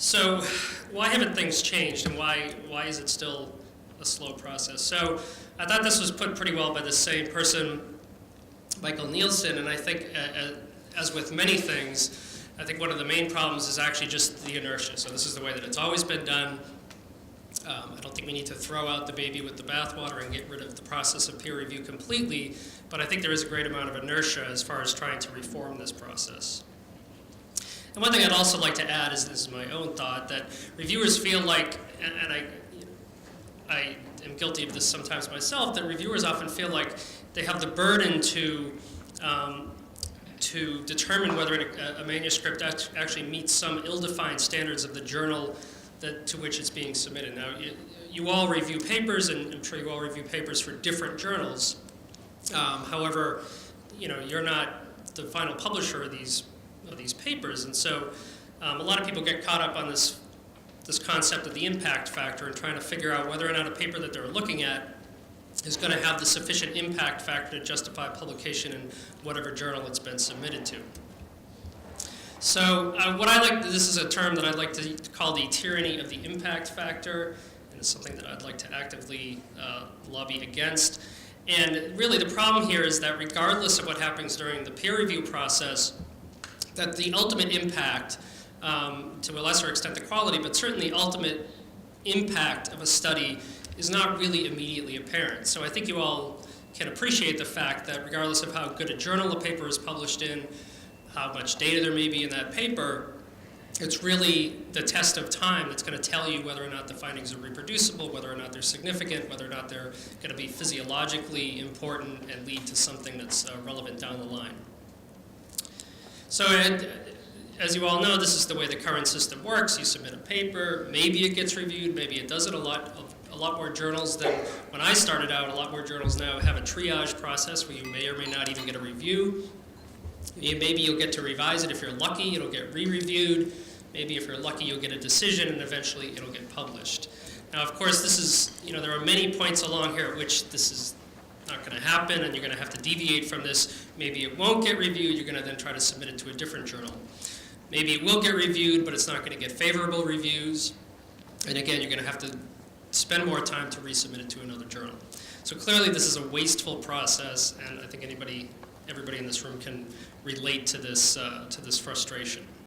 So why haven't things changed, and why is it still a slow process? So I thought this was put pretty well by the same person, Michael Nielsen, and I think as with many things, I think one of the main problems is actually just the inertia. So this is the way that it's always been done. I don't think we need to throw out the baby with the bathwater and get rid of the process of peer review completely, but I think there is a great amount of inertia as far as trying to reform this process. And one thing I'd also like to add is, this is my own thought, that reviewers feel like, and I am guilty of this sometimes myself, that reviewers often feel like they have the burden to determine whether a manuscript actually meets some ill-defined standards of the journal to which it's being submitted. Now, you all review papers, and I'm sure you all review papers for different journals. However, you're not the final publisher of these papers, and so a lot of people get caught up on this concept of the impact factor and trying to figure out whether or not a paper that they're looking at is going to have the sufficient impact factor to justify publication in whatever journal it's been submitted to. So this is a term that I'd like to call the tyranny of the impact factor, and it's something that I'd like to actively lobby against. And really the problem here is that regardless of what happens during the peer review process, that the ultimate impact, to a lesser extent the quality, but certainly the ultimate impact of a study is not really immediately apparent. So I think you all can appreciate the fact that regardless of how good a journal a paper is published in, how much data there may be in that paper, it's really the test of time that's going to tell you whether or not the findings are reproducible, whether or not they're significant, whether or not they're going to be physiologically important and lead to something that's relevant down the line. So as you all know, this is the way the current system works. You submit a paper, maybe it gets reviewed, maybe it doesn't. A lot more journals than when I started out. A lot more journals now have a triage process where you may or may not even get a review. Maybe you'll get to revise it if you're lucky, it'll get re-reviewed. Maybe if you're lucky, you'll get a decision, and eventually it'll get published. Now, of course, this is, there are many points along here at which this is not going to happen, and you're going to have to deviate from this. Maybe it won't get reviewed, you're going to then try to submit it to a different journal. Maybe it will get reviewed, but it's not going to get favorable reviews. And again, you're going to have to spend more time to resubmit it to another journal. So clearly this is a wasteful process, and I think everybody in this room can relate to this frustration.